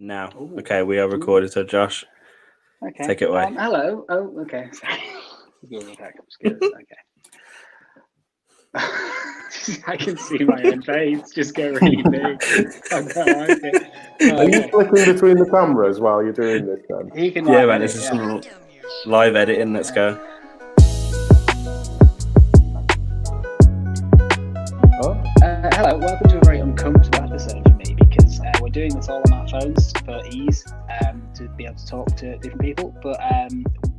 Now. Ooh. Okay, we are recorded. So, Josh, Okay. take it away. Hello. Oh, okay. Okay. I can see my own face just go really big. I don't like it. Are you flicking between the cameras while you're doing this then? He can Yeah, live man, edit, this is some live editing. Let's go. Hello, welcome to a very uncomfortable episode for me because we're doing this all on our phones for ease to be able to talk to different people. But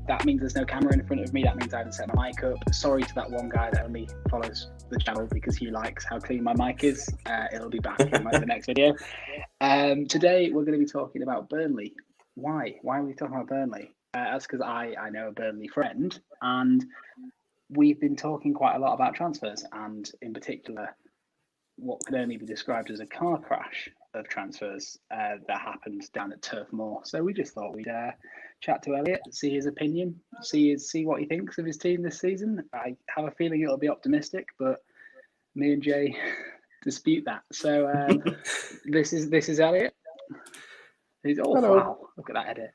that means there's no camera in front of me. That means I haven't set my mic up. Sorry to that one guy that only follows the channel because he likes how clean my mic is. It'll be back in the next video. Today we're going to be talking about Burnley. Why? Why are we talking about Burnley? That's because I know a Burnley friend, and we've been talking quite a lot about transfers, and in particular, what can only be described as a car crash of transfers that happened down at Turf Moor. So we just thought we'd chat to Elliot, see his opinion, see what he thinks of his team this season. I have a feeling it'll be optimistic, but me and Jay dispute that. So this is Elliot. Hello. Wow, look at that edit.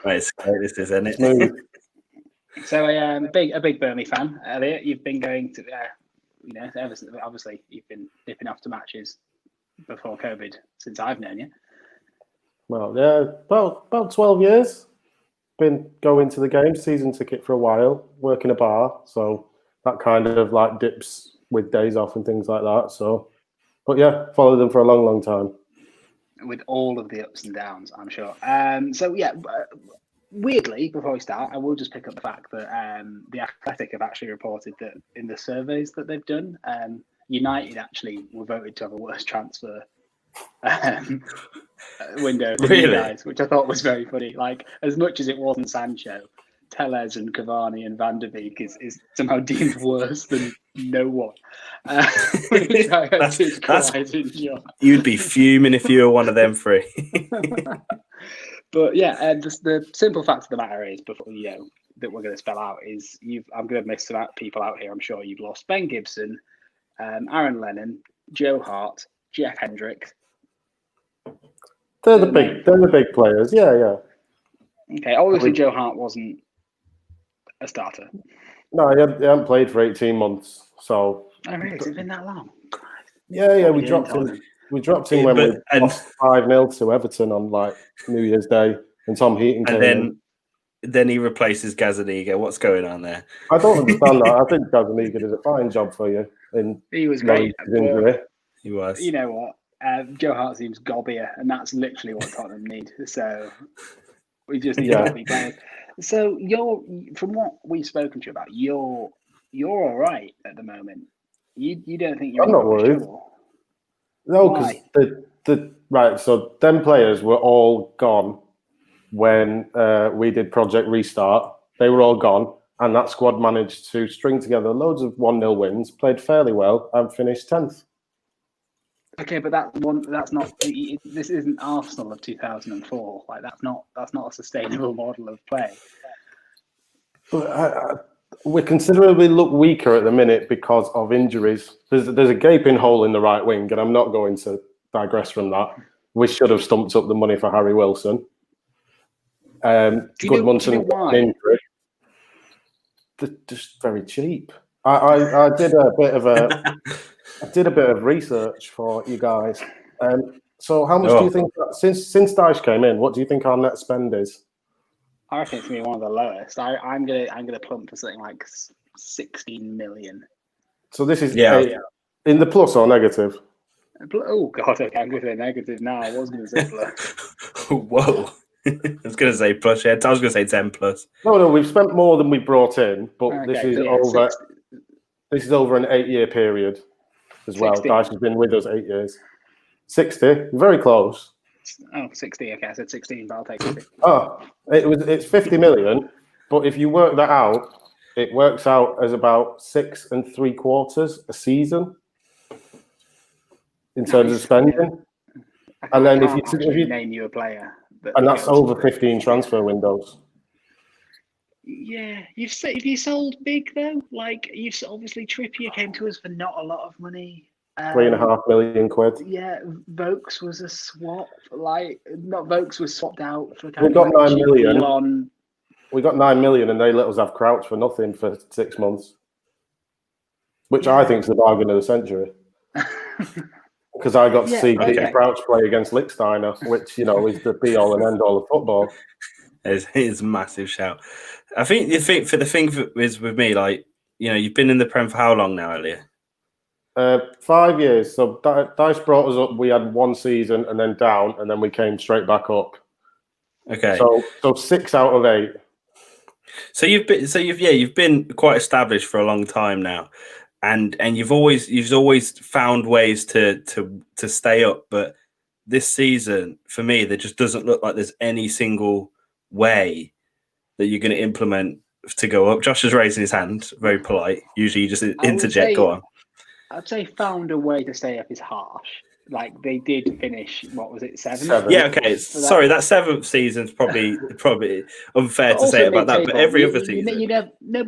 Right, it's great, this is, isn't it? So I am a big Burnley fan. Elliot, you've been going to obviously you've been dipping off to matches before COVID since I've known you. Well, yeah, about 12 years. Been going to the game, season ticket for a while, work in a bar, so that kind of like dips with days off and things like that. So, but yeah, followed them for a long time. With all of the ups and downs, I'm sure. So yeah, weirdly, before we start, I will just pick up the fact that the Athletic have actually reported that in the surveys that they've done, United actually were voted to have a worse transfer window than you guys, which I thought was very funny. Like, as much as it wasn't Sancho, Tellez and Cavani and Van der Beek is somehow deemed worse than no one. Which I did quite enjoy. You'd be fuming if you were one of them three. But yeah, the simple fact of the matter is, before that we're going to spell out is I'm going to miss some people out here. I'm sure you've lost Ben Gibson, Aaron Lennon, Joe Hart, Jeff Hendrick. They're the big players. Yeah. Okay, obviously Joe Hart wasn't a starter. No, he hadn't played for 18 months. So. Oh really? Has it been that long? Yeah. We dropped him. We dropped him when we lost 5-0 to Everton on like New Year's Day, and Tom Heaton came in. Then he replaces Gazaniga. What's going on there? I don't understand that. I think Gazaniga did a fine job for you. He was great. He was. You know what? Joe Hart seems gobbier, and that's literally what Tottenham need. So we just need gobby players. So from what we've spoken to you about, you're all right at the moment. You don't think you're I'm not worried. Trouble? No, because right. So them players were all gone when we did Project Restart. They were all gone, and that squad managed to string together loads of 1-0 wins, played fairly well, and finished 10th. Okay, but that's not. This isn't Arsenal of 2004. Like that's not a sustainable model of play. But we considerably look weaker at the minute because of injuries. There's a gaping hole in the right wing, and I'm not going to digress from that. We should have stumped up the money for Harry Wilson. Goodmanson injury. They're just very cheap. I did a bit of research for you guys. So how much do you think since dyche came in? What do you think our net spend is? I reckon it's going to be one of the lowest. I'm gonna plump for something like 16 million. So this is in the plus or negative? Oh God, okay, I'm going to say negative now. I was going to say plus. Whoa. I was going to say plus. Yeah, I was going to say 10 plus. No, we've spent more than we brought in, but this is over. 60. This is over an 8-year period as well. Dyche has been with us 8 years. 60, very close. Oh, 60. Okay, I said 16, but I'll take 60. Oh, it's 50 million, but if you work that out, it works out as about 6 3/4 a season in terms of spending. And then if you name you a player, and that's over 15 transfer windows. Yeah, have you sold big though? Like obviously Trippier came to us for not a lot of money. £3.5 million. Yeah, Vokes was a swap. Like, not Vokes was swapped out for We got 9 million. On. We got 9 million, and they let us have Crouch for nothing for 6 months, which I think is the bargain of the century. Because I got to see Crouch play against Lichtsteiner, which is the be all and end all of football. It's a massive shout. I think the thing is with me, like, you've been in the Prem for how long now, Elliot? 5 years. So Dyche brought us up. We had 1 season and then down, and then we came straight back up. Okay. So 6 out of 8. So you've been quite established for a long time now, and you've always found ways to stay up. But this season, for me, there just doesn't look like there's any single way that you're going to implement to go up. Josh is raising his hand, very polite. Usually, you just interject. Go on. I'd say found a way to stay up is harsh. Like, they did finish, what was it, 7? Yeah, okay. Sorry, that 7th season's probably unfair to say about that. But every other season, but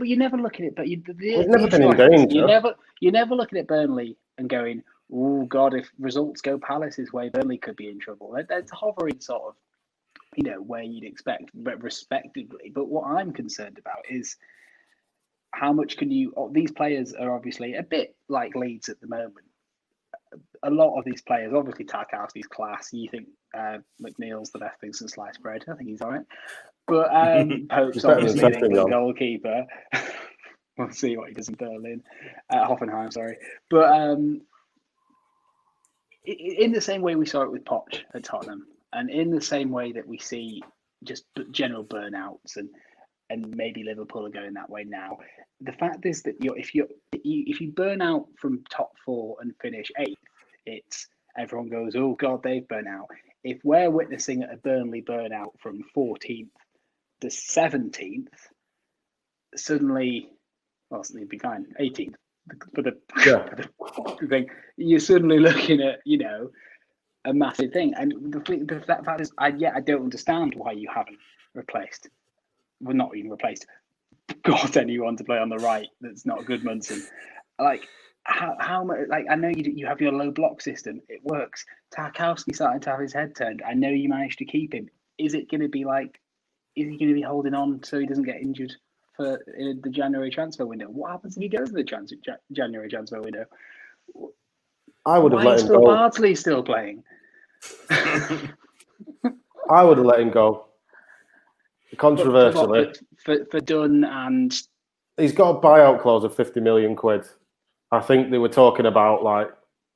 you never look at it. But we've never been in danger. You're never looking at Burnley and going, "Oh God, if results go Palace's way, Burnley could be in trouble." That's hovering sort of, where you'd expect, but respectively. But what I'm concerned about is how much can you? These players are obviously a bit like Leeds at the moment. A lot of these players, obviously Tarkowski's class. You think McNeil's the best thing since sliced bread. I think he's all right. But Pope's obviously an England goalkeeper. We'll see what he does in Berlin. Hoffenheim, sorry. But in the same way we saw it with Poch at Tottenham, and in the same way that we see just general burnouts and maybe Liverpool are going that way now. The fact is that if you burn out from top 4 and finish 8th, it's everyone goes, "Oh God, they've burnt out." If we're witnessing a Burnley burnout from 14th to 17th, suddenly, it'd be fine, 18th. For the thing, you're suddenly looking at a massive thing, and the fact is, I don't understand why you haven't replaced. Well, not even replaced. Got anyone to play on the right that's not Goodmanson. Like, how much? Like, I know you have your low block system. It works. Tarkowski starting to have his head turned. I know you managed to keep him. Is it going to be like? Is he going to be holding on so he doesn't get injured in the January transfer window? What happens if he goes to the January transfer window? I would have let him go. Bardsley still playing? I would have let him go. Controversially, for Dunn, and he's got a buyout clause of 50 million quid. I think they were talking about like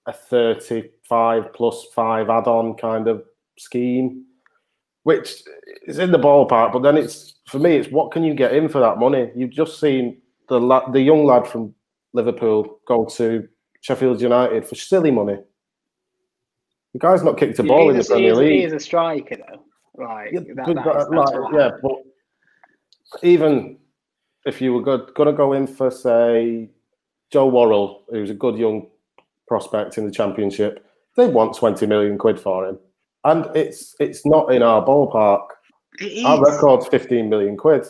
a 35 plus 5 add-on kind of scheme, which is in the ballpark. But then it's what can you get in for that money? You've just seen the young lad from Liverpool go to Sheffield United for silly money. The guy's not kicked a ball in the Premier League. He is a striker, though. Right. But even if you were going to go in for, say, Joe Worrell, who's a good young prospect in the Championship, they want 20 million quid for him. And it's not in our ballpark. Our record's 15 million quid.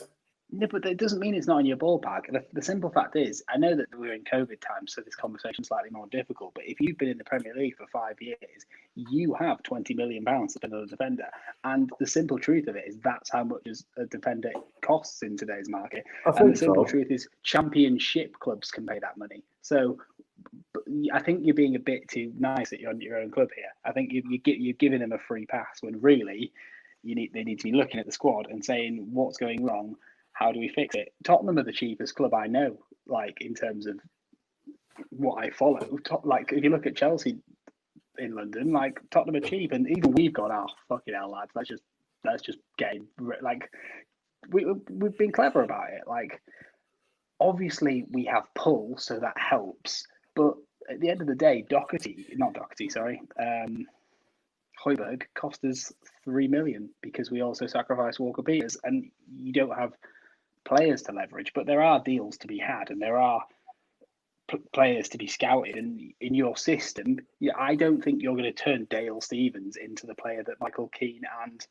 No, but that doesn't mean it's not in your ballpark. The simple fact is, I know that we're in COVID times, so this conversation's slightly more difficult. But if you've been in the Premier League for 5 years, you have £20 million to spend on a defender. And the simple truth of it is that's how much a defender costs in today's market. And the simple truth is Championship clubs can pay that money. So I think you're being a bit too nice at your own club here. I think you're giving them a free pass when really they need to be looking at the squad and saying what's going wrong. How do we fix it? Tottenham are the cheapest club I know, like in terms of what I follow. Like if you look at Chelsea in London, like Tottenham are cheap, and even we've gone, fucking hell, lads, let's just get like we've been clever about it. Like obviously we have pull, so that helps. But at the end of the day, Højbjerg cost us 3 million because we also sacrificed Walker Peters, and you don't have players to leverage, but there are deals to be had, and there are players to be scouted. And in your system, I don't think you're going to turn Dale Stevens into the player that Michael Keane and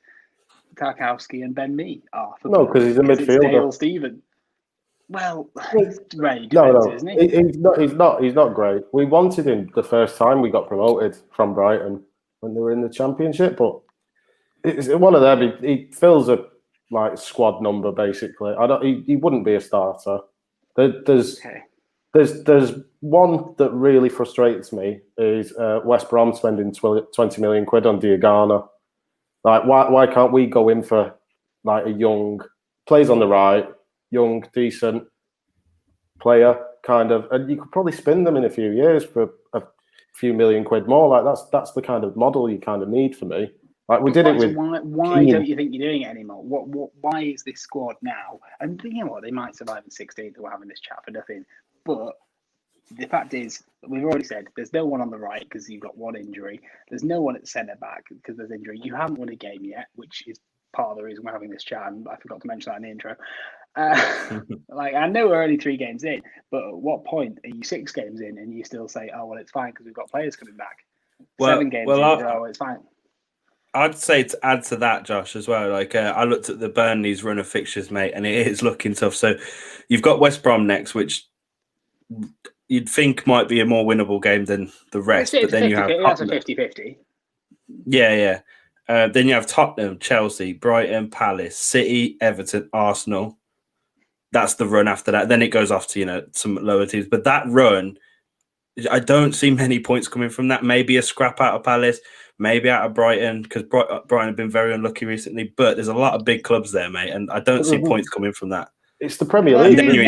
Tarkowski and Ben Mee are. No, because he's a midfielder. Dale Stevens. Well, he's very No, defensive, isn't he? He's not great. We wanted him the first time we got promoted from Brighton when they were in the Championship, but it's one of them. He fills a squad number basically. He wouldn't be a starter. There's one that really frustrates me is West Brom spending 20 million quid on Diagana. Like, why can't we go in for like a young, plays on the right, young, decent player kind of, and you could probably spin them in a few years for a few million quid more. Like that's the kind of model you kind of need for me. Like we did it with. Why don't you think you're doing it anymore? Why is this squad now? And you know what? They might survive in 16th. We're having this chat for nothing. But the fact is, we've already said there's no one on the right because you've got one injury. There's no one at centre back because there's injury. You haven't won a game yet, which is part of the reason we're having this chat. And I forgot to mention that in the intro. I know we're only 3 games in, but at what point are you 6 games in and you still say, "Oh well, it's fine because we've got players coming back"? 7 games in, oh, it's fine. I'd say to add to that, Josh, as well. I looked at the Burnley's run of fixtures, mate, and it is looking tough. So you've got West Brom next, which you'd think might be a more winnable game than the rest. But then you have that's a 50-50. Yeah. Then you have Tottenham, Chelsea, Brighton, Palace, City, Everton, Arsenal. That's the run after that. Then it goes off to some lower teams. But that run, I don't see many points coming from that. Maybe a scrap out of Palace. Maybe out of Brighton, because Brighton have been very unlucky recently. But there's a lot of big clubs there, mate, and I don't see points coming from that. It's the Premier League. I do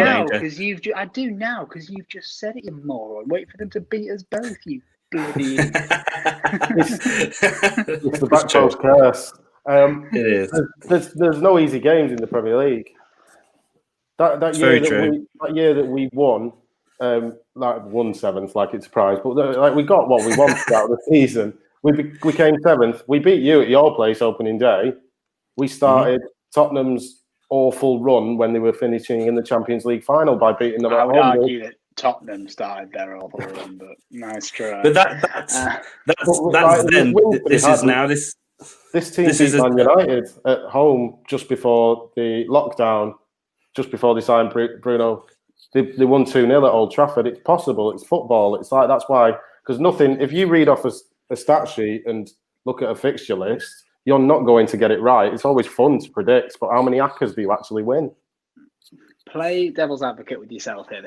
now because you've just said it, you moron. Wait for them to beat us both, you bloody. It's the back post curse. It is. There's no easy games in the Premier League. That year that we won, won 7th, like it's a prize, but we got what we wanted out of the season. We came 7th. We beat you at your place opening day. We started Tottenham's awful run when they were finishing in the Champions League final by beating them. I would argue that Tottenham started their awful run, but nice try. But that's then. This is now this. This team beat Man United at home just before the lockdown, just before they signed Bruno. They won 2-0 at Old Trafford. It's possible. It's football. It's like that's why, because nothing. If you read off a stat sheet and look at a fixture list, you're not going to get it right. It's always fun to predict, but how many Accas do you actually win? Play devil's advocate with yourself here.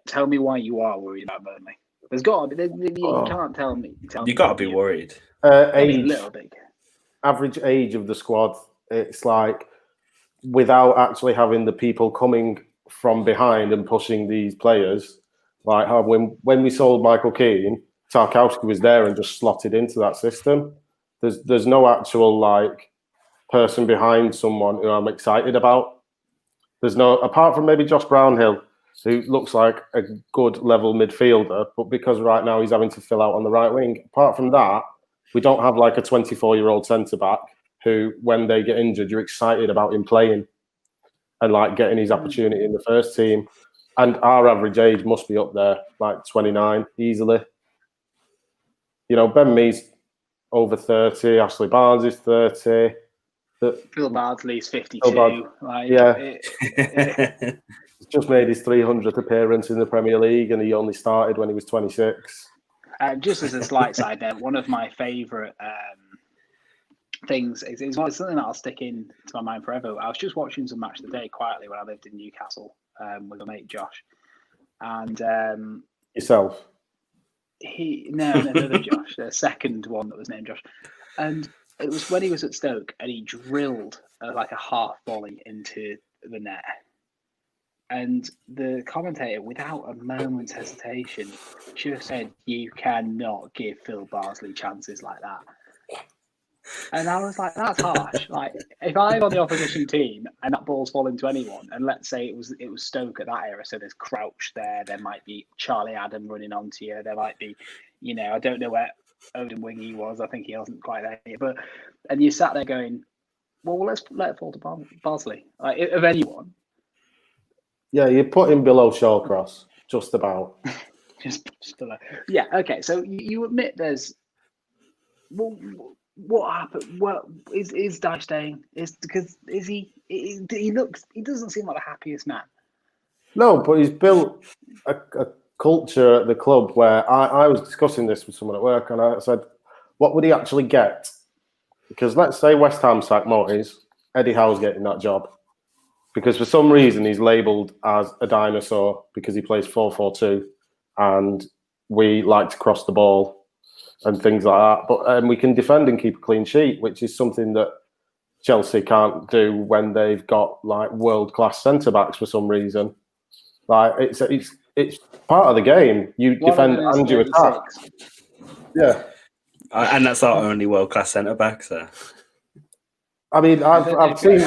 Tell me why you are worried about Burnley. There's got to be. You can't tell me. You got to be worried. Age, a little bit. Average age of the squad. It's like without actually having the people coming from behind and pushing these players. Like when we sold Michael Keane, Tarkowski was there and just slotted into that system. There's no actual person behind someone who I'm excited about. There's no, apart from maybe Josh Brownhill, who looks like a good level midfielder, but because right now he's having to fill out on the right wing. Apart from that, we don't have a 24-year-old centre back who, when they get injured, you're excited about him playing and getting his opportunity in the first team. And our average age must be up there, 29 easily. Ben Mee's over 30. Ashley Barnes is 30. Phil Bardsley's 52. He's just made his 300th appearance in the Premier League, and he only started when he was 26. Just as a slight side note, one of my favourite things is something that I'll stick in to my mind forever. I was just watching some Match of the Day quietly when I lived in Newcastle with my mate Josh, and yourself. Another Josh, the second one that was named Josh, and it was when he was at Stoke and he drilled a half volley into the net, and the commentator, without a moment's hesitation, should have said, "You cannot give Phil Bardsley chances like that." And I was like, "That's harsh." If I'm on the opposition team and that ball's falling to anyone, and let's say it was Stoke at that era, so there's Crouch there might be Charlie Adam running onto you, there might be, I don't know where Odin Wingy was. I think he wasn't quite there yet, and you sat there going, "Well, let's let it fall to Bardsley." Of anyone. Yeah, you put him below Shawcross, just about. just below. Yeah. Okay. So you admit there's. Well, what happened? Well, is Dyche staying? He doesn't seem like the happiest man. No, but he's built a culture at the club where I was discussing this with someone at work, and I said, what would he actually get? Because let's say West Ham sack Moyes, Eddie Howe's getting that job. Because for some reason he's labelled as a dinosaur because he plays 4-4-2 and we like to cross the ball and things like that. But we can defend and keep a clean sheet, which is something that Chelsea can't do when they've got like world-class centre-backs for some reason. Like it's part of the game. You defend and you attack. Yeah. And that's our only world-class centre-back, so... I mean, I've seen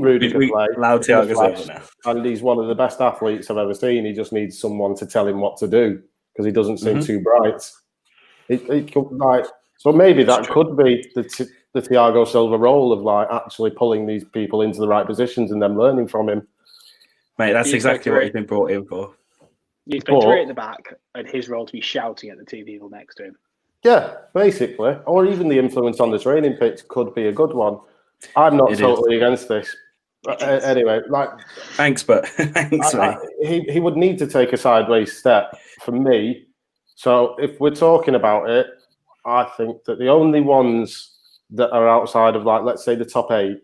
Rudiger play. Loud Thiago's over now. And he's one of the best athletes I've ever seen. He just needs someone to tell him what to do because he doesn't seem too bright. So maybe that could be the Thiago Silva role of like actually pulling these people into the right positions and then learning from him. Mate, that's exactly what he's been brought in for. He's been three at the back, and his role to be shouting at the two people next to him. Yeah, basically. Or even the influence on the training pitch could be a good one. I'm not totally against this. Anyway, thanks, but thanks, mate. He would need to take a sideways step for me. So if we're talking about it, I think that the only ones that are outside of let's say the top 8,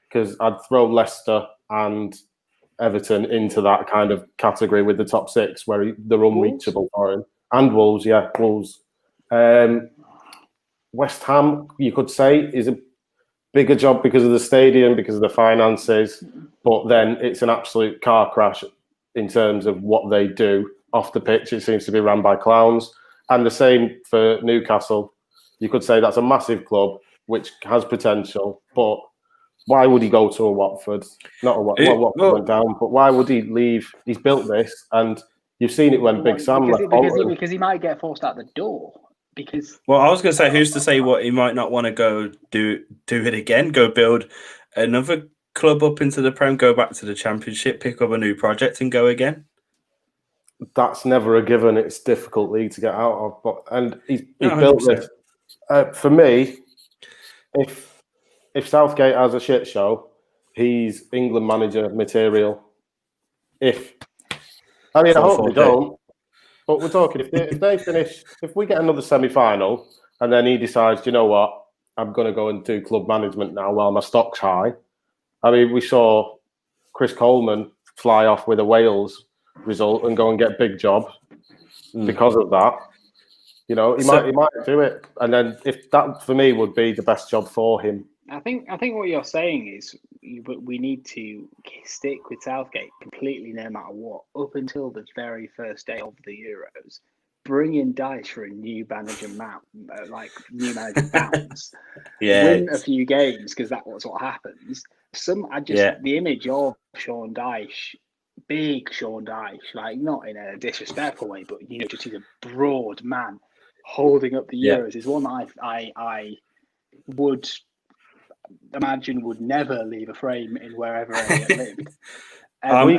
because I'd throw Leicester and Everton into that kind of category with the top 6 where they're unreachable for him. And Wolves, yeah, Wolves. West Ham, you could say, is a bigger job because of the stadium, because of the finances, but then it's an absolute car crash in terms of what they do off the pitch. It seems to be run by clowns. And the same for Newcastle. You could say that's a massive club which has potential, but why would he go to a Watford? Not a Watford went down, but why would he leave? He's built this, and you've seen it when Big Sam left. Because he might get forced out the door. Well, I was going to say, who's to say what he might not want to go do it again, go build another club up into the Prem, go back to the Championship, pick up a new project and go again? That's never a given. It's a difficult league to get out of. And he's built this. For me, if Southgate has a shit show, he's England manager material. I hope they don't. But we're talking, if they finish, if we get another semi-final and then he decides, you know what, I'm going to go and do club management now while my stock's high. I mean, we saw Chris Coleman fly off with a Wales result and go and get a big job because of that. You know, he might do it. And then if that, for me, would be the best job for him. I think what you're saying is we need to stick with Southgate completely no matter what, up until the very first day of the Euros. Bring in Dyche for a new manager bounce. Win a few games because that's what happens. The image of Sean Dyche, big Sean Dyche, not in a disrespectful way, but just he's a broad man holding up the Euros is one I would imagine would never leave a frame in wherever Elliot lived. I'm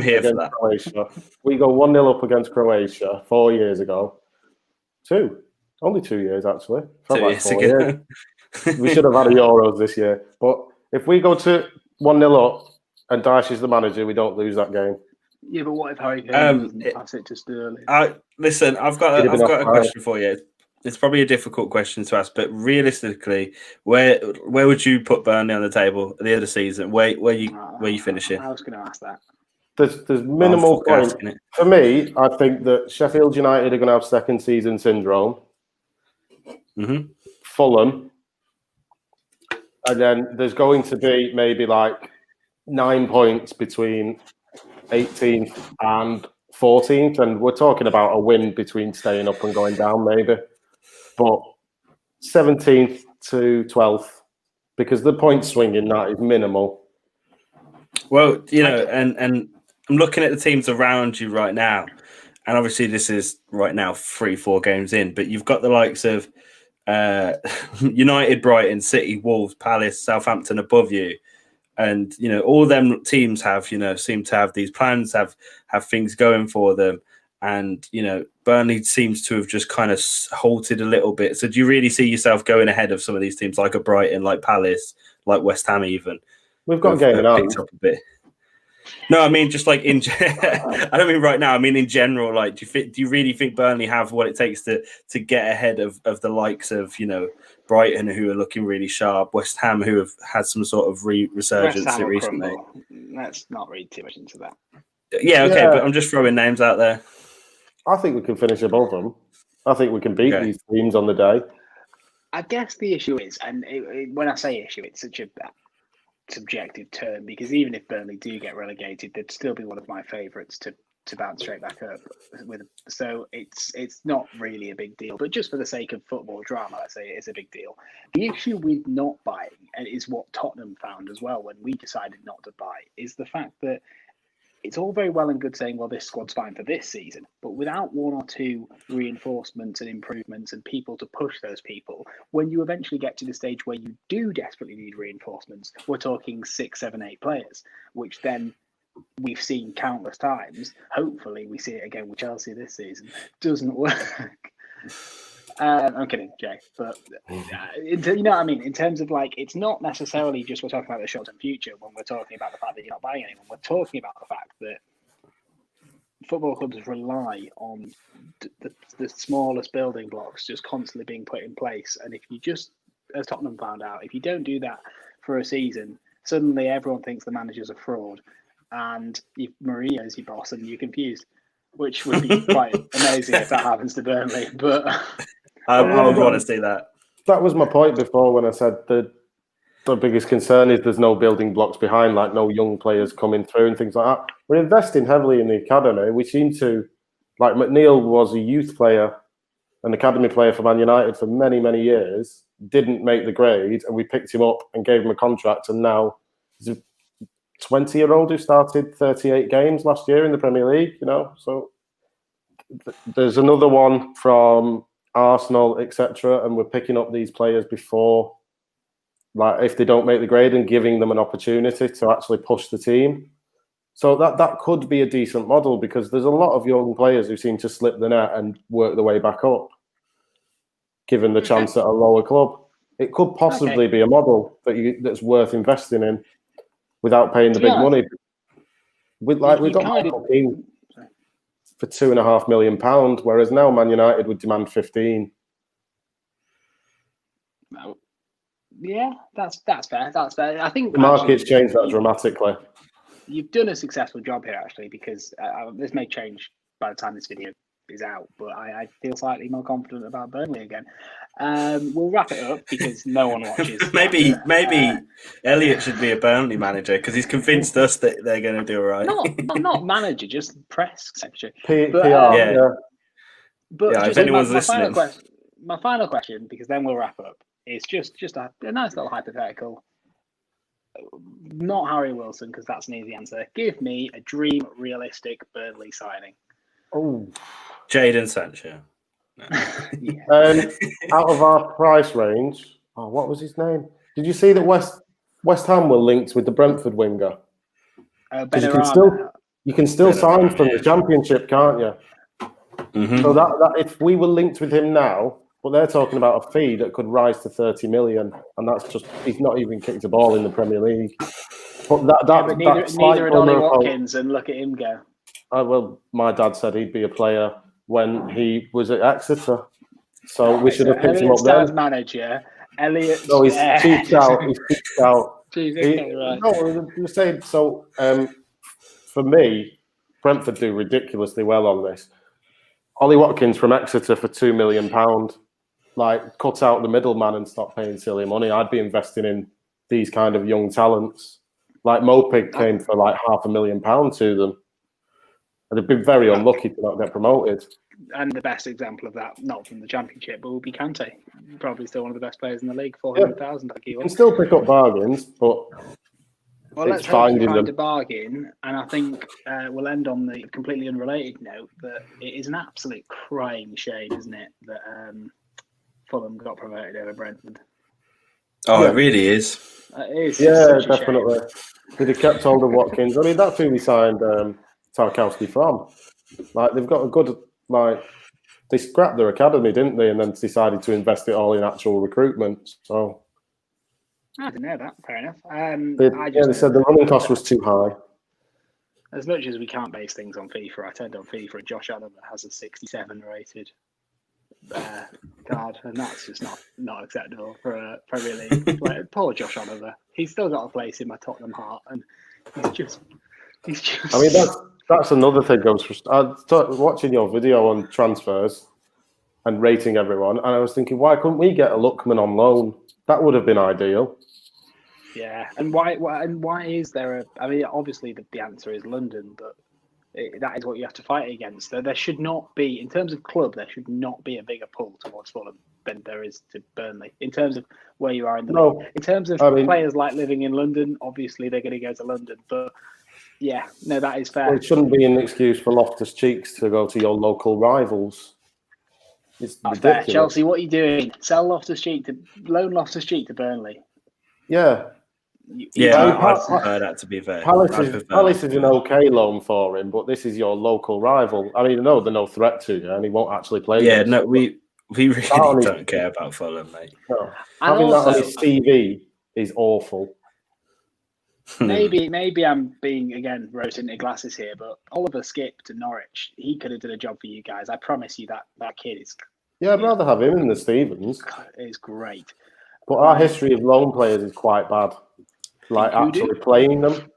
here for that. Croatia. We go 1-0 up against Croatia 4 years ago. Only 2 years actually. Felt 2 years ago. We should have had a Euros this year. But if we go to 1-0 up and Dyche is the manager, we don't lose that game. Yeah, but what if Harry Kane doesn't pass it to Sterling? Listen, I've got a question for you. It's probably a difficult question to ask, but realistically, where would you put Burnley on the table at the end of the season? Where you finishing? I was going to ask that. There's minimal point. For me, I think that Sheffield United are going to have second season syndrome. Mm-hmm. Fulham. And then there's going to be maybe 9 points between 18th and 14th. And we're talking about a win between staying up and going down maybe. But 17th to 12th, because the point swing in that is minimal. Well, and I'm looking at the teams around you right now, and obviously this is right now 3-4 games in, but you've got the likes of United, Brighton, City, Wolves, Palace, Southampton above you, and all them teams have seem to have these plans, have things going for them. And, Burnley seems to have just kind of halted a little bit. So do you really see yourself going ahead of some of these teams like a Brighton, like Palace, like West Ham even? We've got a game in hand. Picked up a bit. No, I mean just like I don't mean right now. I mean in general. Like, do you really think Burnley have what it takes to get ahead of the likes of Brighton, who are looking really sharp, West Ham, who have had some sort of resurgence recently? Let's not read too much into that. Yeah, okay, but I'm just throwing names out there. I think we can finish above them. I think we can beat these teams on the day. I guess the issue is, and when I say issue, it's such a subjective term, because even if Burnley do get relegated, they'd still be one of my favourites to bounce straight back up with. So it's not really a big deal, but just for the sake of football drama, I say it is a big deal. The issue with not buying, and is what Tottenham found as well when we decided not to buy, is the fact that it's all very well and good saying, well, this squad's fine for this season, but without one or two reinforcements and improvements and people to push those people, when you eventually get to the stage where you do desperately need reinforcements, we're talking 6, 7, 8 players, which then we've seen countless times. Hopefully we see it again with Chelsea this season. Doesn't work. I'm kidding, Jay, but you know what I mean? In terms of like, it's not necessarily just we're talking about the short-term future when we're talking about the fact that you're not buying anyone. We're talking about the fact that football clubs rely on the smallest building blocks just constantly being put in place. And if you just, as Tottenham found out, if you don't do that for a season, suddenly everyone thinks the manager's a fraud and Mourinho's your boss and you're confused, which would be quite amazing if that happens to Burnley. But I would want to see that. That was my point before when I said the biggest concern is there's no building blocks behind, like no young players coming through and things like that. We're investing heavily in the academy. We seem to, like McNeil was a youth player, an academy player for Man United for many, many years, didn't make the grade, and we picked him up and gave him a contract, and now he's a 20-year-old who started 38 games last year in the Premier League, So there's another one from Arsenal, etc., and we're picking up these players before, like if they don't make the grade, and giving them an opportunity to actually push the team. So that could be a decent model, because there's a lot of young players who seem to slip the net and work their way back up, given the chance at a lower club. It could possibly be a model that's worth investing in without paying the big money. We've got Michael Keane for £2.5 million, whereas now Man United would demand 15. Yeah, that's fair. That's fair. I think the market's changed that dramatically. You've done a successful job here, actually, because this may change by the time this video is out, but I feel slightly more confident about Burnley again. We'll wrap it up because no one watches. maybe Elliot should be a Burnley manager because he's convinced us that they're going to do all right. Not manager, just press secretary. PR, yeah. But if anyone's listening, my final question, because then we'll wrap up, is just a nice little hypothetical. Not Harry Wilson, because that's an easy answer. Give me a dream, realistic Burnley signing. Oh, Jadon Sancho. No. Out of our price range, what was his name? Did you see that West Ham were linked with the Brentford winger? You can still sign from the Championship, can't you? Mm-hmm. So that if we were linked with him now, but they're talking about a fee that could rise to 30 million, and that's just, he's not even kicked a ball in the Premier League. But neither had Ollie Watkins, and look at him go. Well, my dad said he'd be a player when he was at Exeter, so we should have picked him up then. Manager Elliot. No, he's cheaped out. He's cheaped out. Right. No, you're saying so. For me, Brentford do ridiculously well on this. Ollie Watkins from Exeter for £2 million. Like, cut out the middleman and stop paying silly money. I'd be investing in these kind of young talents. Like Mopig came for like £500,000 to them. And they've been very unlucky to not get promoted. And the best example of that, not from the Championship, but will be Kante. Probably still one of the best players in the league, 400,000. You can still pick up bargains, but let's find a bargain. And I think we'll end on the completely unrelated note that it is an absolute crying shame, isn't it, that Fulham got promoted over Brentford. Oh, yeah. It really is. It is. Yeah, definitely. They'd have kept hold of Watkins. I mean, that's who we signed Tarkowski from. Like, they've got a good, they scrapped their academy, didn't they? And then decided to invest it all in actual recruitment. So I didn't know that. Fair enough. They said the running cost was too high. As much as we can't base things on FIFA, I turned on FIFA and Josh Allen has a 67 rated card, and that's just not acceptable for a Premier League. Like, poor Josh Oliver. He's still got a place in my Tottenham heart, and he's just. I mean, that's another thing. I was watching your video on transfers and rating everyone, and I was thinking, why couldn't we get a Lookman on loan? That would have been ideal. Yeah, and why is there a? I mean, obviously the answer is London, but that is what you have to fight against. There should not be, in terms of club, there should not be a bigger pull towards Fulham than there is to Burnley. In terms of where you are in the league. In terms of players like living in London, obviously they're going to go to London. But yeah, no, that is fair. Well, it shouldn't be an excuse for Loftus-Cheeks to go to your local rivals. It's ridiculous. Chelsea, what are you doing? Sell Loftus-Cheek loan Loftus-Cheek to Burnley. Yeah. I prefer that, to be fair. Palace is an okay loan for him, but this is your local rival. I mean, no, they're no threat to you, and he won't actually play. Yeah, no, we really don't care about Fulham, mate. No. Having that on his CV is awful. Maybe I'm being, again, rose-tinted glasses here, but Oliver Skip to Norwich, he could have done a job for you guys. I promise you that kid is... Yeah, I'd rather have him than the Stevens. It's great. But our history of loan players is quite bad. Like, actually playing them.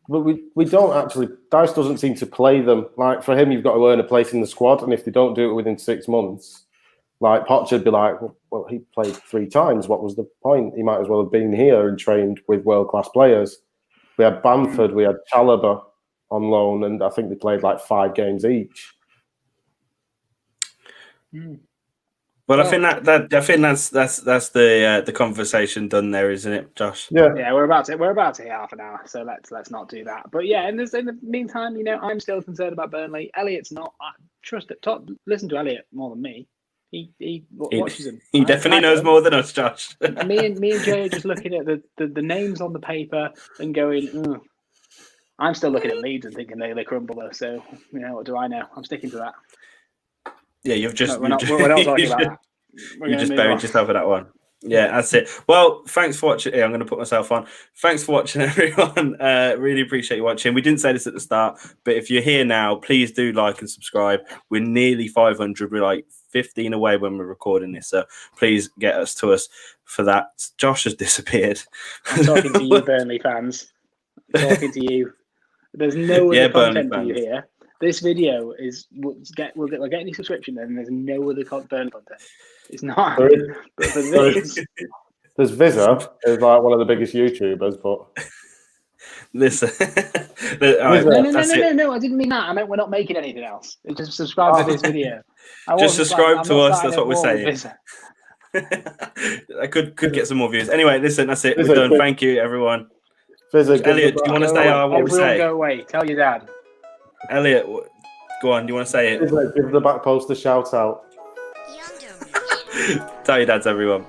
But we don't actually... Dyche doesn't seem to play them. Like, for him, you've got to earn a place in the squad, and if they don't do it within 6 months, like, Poch would be like, well, he played 3 times. What was the point? He might as well have been here and trained with world-class players. We had Bamford, we had Chalobah on loan, and I think they played like 5 games each. Well, I think that's the conversation done there, isn't it, Josh? Yeah, we're about to hit half an hour, so let's not do that. But yeah, and in the meantime, I'm still concerned about Burnley. Elliot's not. I trust it. Listen to Elliot more than me. He watches him. He definitely knows more than us, Josh. me and Joe are just looking at the names on the paper and going. Ugh. I'm still looking at Leeds and thinking they crumble though. So what do I know? I'm sticking to that. Yeah, we're not talking about that. You just buried yourself with that one. Yeah, that's it. Well, thanks for watching. Yeah, I'm going to put myself on. Thanks for watching, everyone. Really appreciate you watching. We didn't say this at the start, but if you're here now, please do like and subscribe. We're nearly 500. We're like 15 away when we're recording this, so please get us for that. Josh has disappeared. I'm talking to you, Burnley fans. I'm talking to you. There's no other content for you here. This video is we'll get any subscription, then there's no other Burnley content. It's not. There's vizeh, who's like one of the biggest YouTubers, but listen. No, I didn't mean that. I meant we're not making anything else. Just subscribe to this video. Just subscribe to us. That's what we're saying. I could get some more views. Anyway, listen, that's it. We're done. Thank you, everyone. Elliot, do you want to say what we say? Go away. Tell your dad. Elliot, go on. Do you want to say it? Give the back post a shout out. Tell your dads, everyone.